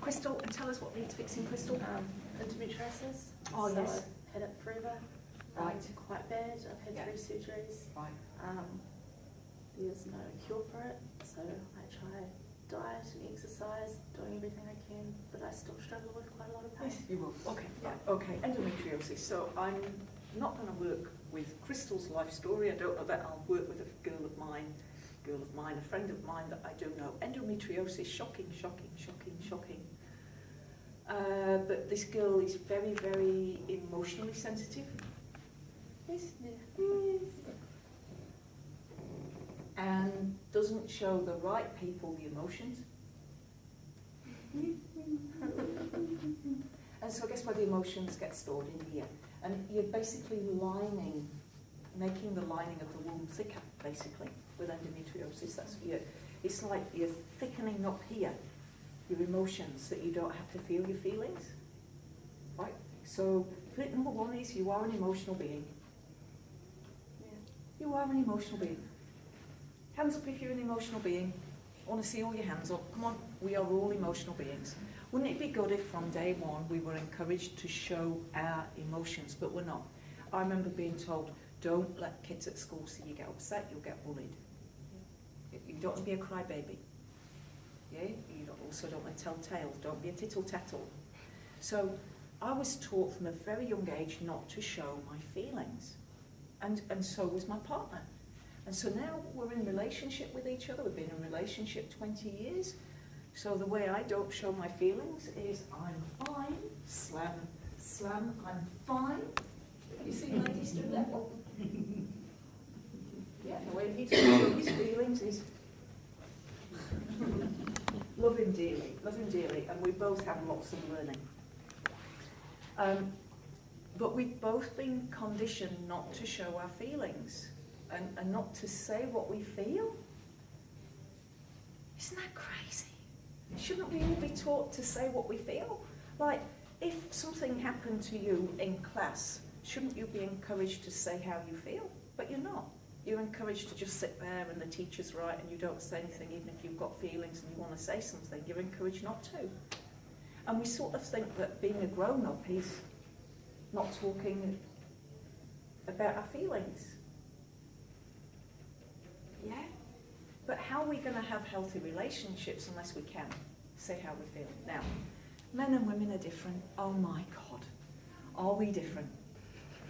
Crystal, and tell us what needs fixing, Crystal. Endometriosis. Oh, so yes. I've had it forever. Right. Quite bad. I've had Yeah. 3 surgeries. Right. There's no cure for it, so I try diet and exercise, doing everything I can, but I still struggle with quite a lot of pain. Yes, you will. Okay, right, okay. Endometriosis. So I'm not going to work with Crystal's life story. I don't know that I'll work with a girl of mine, a friend of mine that I do know. Endometriosis, shocking, shocking, shocking, shocking. But this girl is very, very emotionally sensitive. Yes. And doesn't show the right people the emotions. And so guess where the emotions get stored? In here. And you're basically making the lining of the womb thicker, basically, with endometriosis. That's it's like you're thickening up here your emotions that you don't have to feel your feelings. Right? So point number 1 is you are an emotional being. You are an emotional being. Hands up if you're an emotional being. I want to see all your hands up. Come on, we are all emotional beings. Wouldn't it be good if from day 1 we were encouraged to show our emotions, but we're not? I remember being told, don't let kids at school see you get upset, you'll get bullied. You don't want to be a crybaby. Yeah? You also don't want to tell tales, don't be a tittle-tattle. So I was taught from a very young age not to show my feelings. And so was my partner. And so now we're in relationship with each other. We've been in a relationship 20 years. So the way I don't show my feelings is I'm fine, slam, slam, I'm fine. You see ladies do that? Yeah, the way he talks about his feelings is love him dearly, and we both have lots of learning. But we've both been conditioned not to show our feelings and not to say what we feel. Isn't that crazy? Shouldn't we all be taught to say what we feel? Like, if something happened to you in class, shouldn't you be encouraged to say how you feel? But you're not. You're encouraged to just sit there and the teacher's right and you don't say anything even if you've got feelings and you want to say something. You're encouraged not to. And we sort of think that being a grown-up is not talking about our feelings. Yeah? But how are we going to have healthy relationships unless we can say how we feel? Now, men and women are different. Oh my God. Are we different?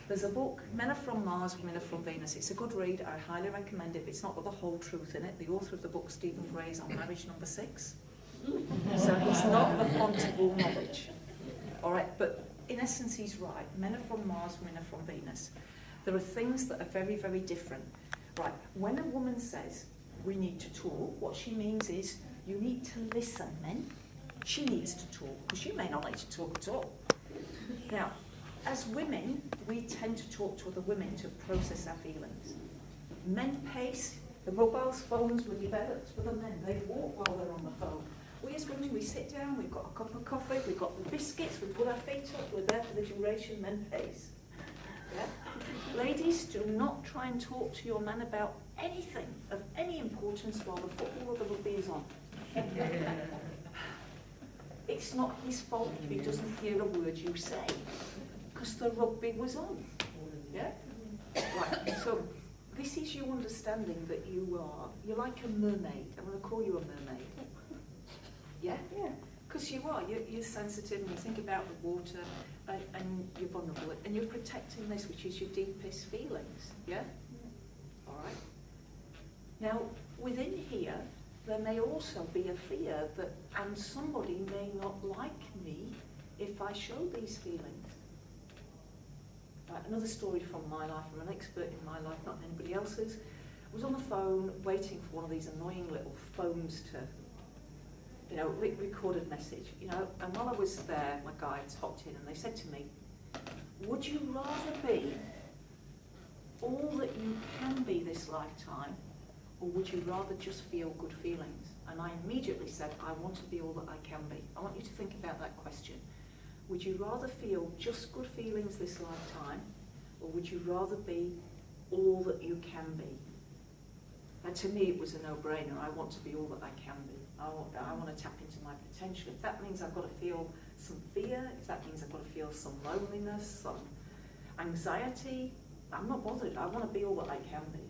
There's a book, Men Are From Mars, Women Are From Venus. It's a good read. I highly recommend it. It's not got the whole truth in it. The author of the book, Stephen Gray, is on marriage number 6. So he's not the font of all knowledge. All right, but in essence, he's right. Men are from Mars, women are from Venus. There are things that are very, very different. Right, when a woman says, we need to talk, what she means is, you need to listen, men. She needs to talk, because you may not need to talk at all. Now, as women, we tend to talk to other women to process our feelings. Men pace. The mobile phones were developed for the men. They walk while they're on the phone. We as women, we sit down, we've got a cup of coffee, we've got the biscuits, we put our feet up, we're there for the duration, men pace. Yeah? Ladies, do not try and talk to your man about anything of any importance while the football or the rugby is on. It's not his fault if he doesn't hear a word you say, because the rugby was on. Yeah? Right, so this is you understanding that you're like a mermaid. I'm going to call you a mermaid. Yeah? Yeah. Because you are. You're sensitive and you think about the water and you're vulnerable. And you're protecting this, which is your deepest feelings. Yeah? All right. Now, within here, there may also be a fear that, and somebody may not like me if I show these feelings. Right, another story from my life, I'm an expert in my life, not anybody else's. I was on the phone waiting for one of these annoying little phones to, recorded message, and while I was there, my guides hopped in and they said to me, would you rather be all that you can be this lifetime, or would you rather just feel good feelings? And I immediately said, I want to be all that I can be. I want you to think about that question. Would you rather feel just good feelings this lifetime, or would you rather be all that you can be? And to me, it was a no-brainer. I want to be all that I can be. I want to tap into my potential. If that means I've got to feel some fear, if that means I've got to feel some loneliness, some anxiety, I'm not bothered. I want to be all that I can be.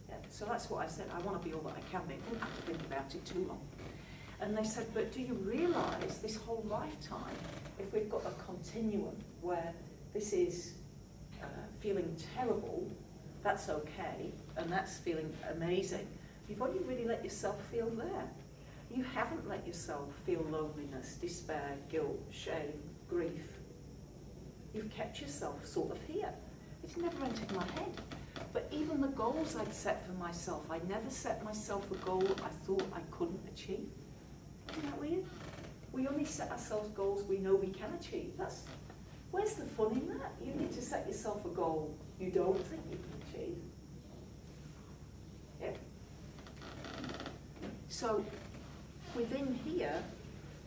Yeah, so that's what I said. I want to be all that I can be. I didn't have to think about it too long. And they said, but do you realise this whole lifetime, if we've got a continuum where this is feeling terrible, that's okay, and that's feeling amazing, you've only really let yourself feel there. You haven't let yourself feel loneliness, despair, guilt, shame, grief. You've kept yourself sort of here. It's never entered my head. But even the goals I'd set for myself, I never set myself a goal I thought I couldn't achieve. Isn't that weird? We only set ourselves goals we know we can achieve. Where's the fun in that? You need to set yourself a goal you don't think you can achieve. Yeah. So within here,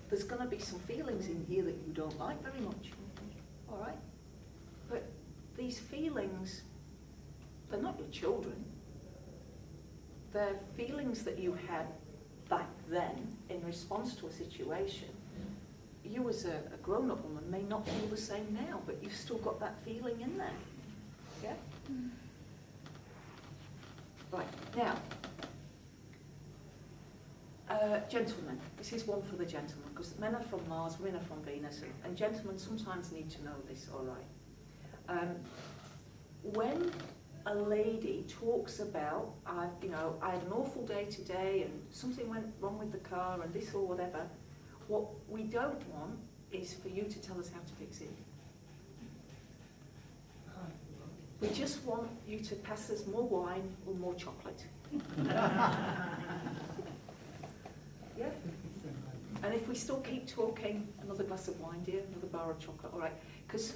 there's going to be some feelings in here that you don't like very much. All right? But these feelings, they're not your children. They're feelings that you had back then in response to a situation. You as a grown-up woman may not feel the same now, but you've still got that feeling in there. Yeah? Right, now, gentlemen, this is one for the gentlemen, because men are from Mars, women are from Venus, and gentlemen sometimes need to know this, all right. When a lady talks about, I had an awful day today and something went wrong with the car and this or whatever, what we don't want is for you to tell us how to fix it. We just want you to pass us more wine or more chocolate. Yeah? And if we still keep talking, another glass of wine, dear, another bar of chocolate, all right? Because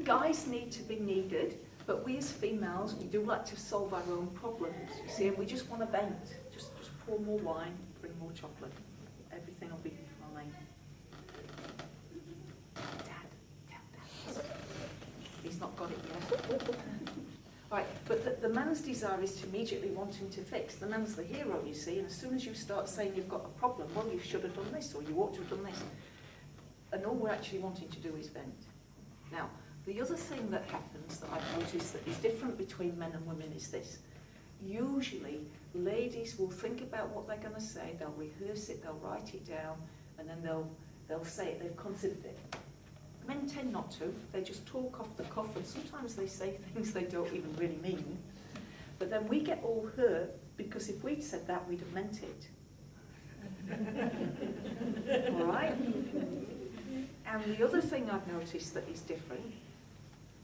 guys need to be needed, but we as females, we do like to solve our own problems, you see, and we just want to vent. Just pour more wine, bring more chocolate. Everything will be fine. Dad. He's not got it yet. Right, but the man's desire is to immediately want him to fix. The man's the hero, you see, and as soon as you start saying you've got a problem, well, you should have done this, or you ought to have done this. And all we're actually wanting to do is vent. Now, the other thing that happens that I've noticed that is different between men and women is this. Usually, ladies will think about what they're going to say, they'll rehearse it, they'll write it down, and then they'll say it, they've considered it. Men tend not to. They just talk off the cuff, and sometimes they say things they don't even really mean. But then we get all hurt, because if we'd said that, we'd have meant it. All right? And the other thing I've noticed that is different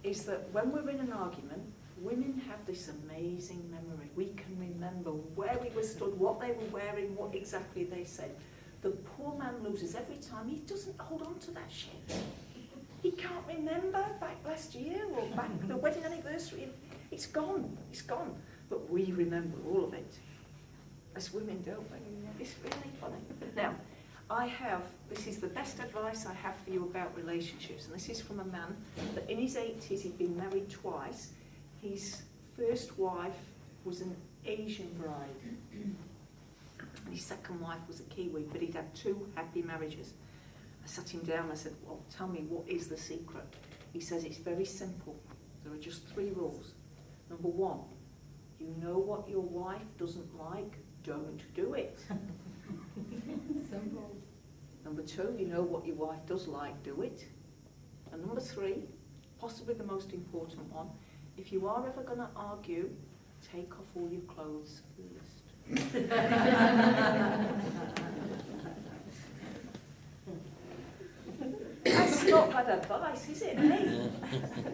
is that when we're in an argument, women have this amazing memory. We can remember where we were stood, what they were wearing, what exactly they said. The poor man loses every time. He doesn't hold on to that shit. He can't remember back last year or back the wedding anniversary. It's gone. It's gone. But we remember all of it. As women, don't we? It's really funny. Now, this is the best advice I have for you about relationships, and this is from a man that in his 80s he'd been married twice. His first wife was an Asian bride, and his second wife was a Kiwi, but he'd had 2 happy marriages. I sat him down, I said, well, tell me, what is the secret? He says, it's very simple. There are just 3 rules. Number 1, you know what your wife doesn't like, don't do it. Simple. Number 2, you know what your wife does like, do it. And number 3, possibly the most important one, if you are ever going to argue, take off all your clothes first. That's not bad advice, is it, eh?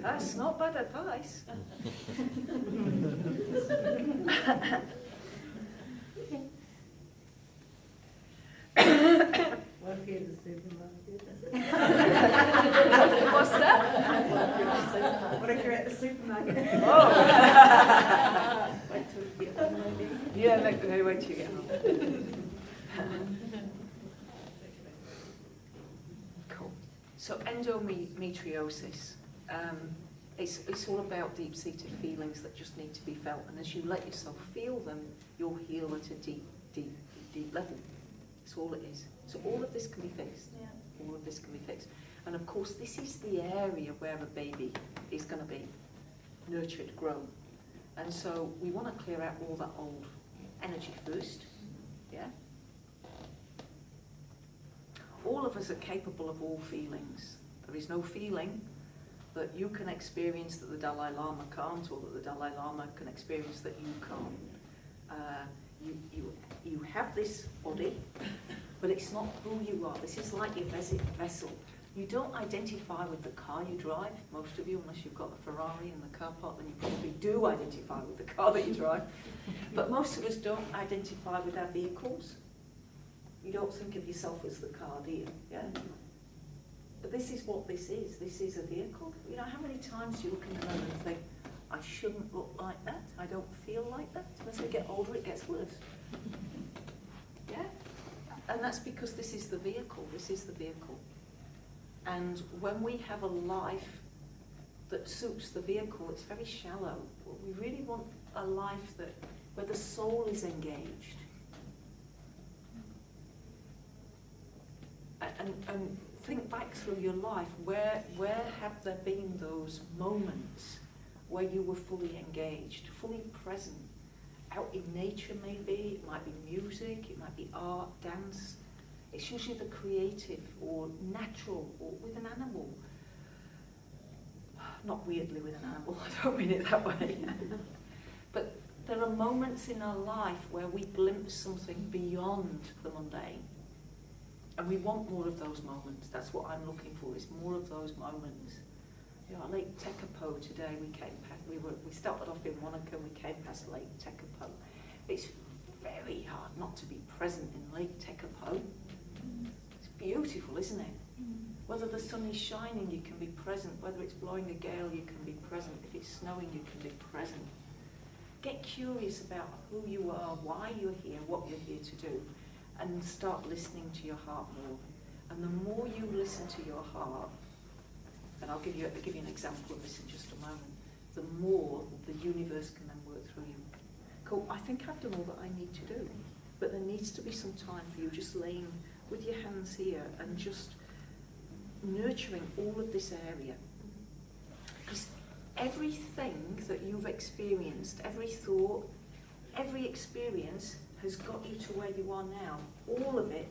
That's not bad advice. What if you're the supermarket? What's that? What if you're at the supermarket? Oh. Wait till you get home, maybe. Yeah, wait till you get home. Cool. So endometriosis. It's all about deep-seated feelings that just need to be felt, and as you let yourself feel them, you'll heal at a deep, deep, deep level. It's all it is. So all of this can be fixed. Yeah. All of this can be fixed. And of course, this is the area where a baby is going to be nurtured, grown. And so we want to clear out all that old energy first. Yeah? All of us are capable of all feelings. There is no feeling that you can experience that the Dalai Lama can't, or that the Dalai Lama can experience that you can't. You have this body, but it's not who you are. This is like your vessel. You don't identify with the car you drive, most of you, unless you've got a Ferrari in the car park, then you probably do identify with the car that you drive. But most of us don't identify with our vehicles. You don't think of yourself as the car, do you? Yeah. But this is what this is. This is a vehicle. You know, how many times do you look in the mirror and think, I shouldn't look like that, I don't feel like that. And as we get older, it gets worse. Yeah? And that's because this is the vehicle. This is the vehicle. And when we have a life that suits the vehicle, it's very shallow. We really want a life where the soul is engaged. And think back through your life. Where have there been those moments where you were fully engaged, fully present? Out in nature maybe, it might be music, it might be art, dance. It's usually the creative or natural or with an animal. Not weirdly with an animal, I don't mean it that way. But there are moments in our life where we glimpse something beyond the mundane. And we want more of those moments. That's what I'm looking for, is more of those moments. You know, Lake Tekapo today, we started off in Wanaka and we came past Lake Tekapo. It's very hard not to be present in Lake Tekapo. It's beautiful, isn't it? Whether the sun is shining, you can be present. Whether it's blowing a gale, you can be present. If it's snowing, you can be present. Get curious about who you are, why you're here, what you're here to do, and start listening to your heart more. And the more you listen to your heart, and I'll give you an example of this in just a moment, the more the universe can then work through you. Cool, I think I've done all that I need to do, but there needs to be some time for you just laying with your hands here and just nurturing all of this area. Because everything that you've experienced, every thought, every experience has got you to where you are now. All of it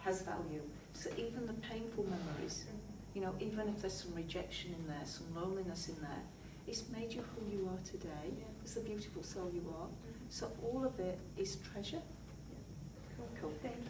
has value. So even the painful memories, you know, even if there's some rejection in there, some loneliness in there, it's made you who you are today. It's the beautiful soul you are. So all of it is treasure. Cool. Thank you.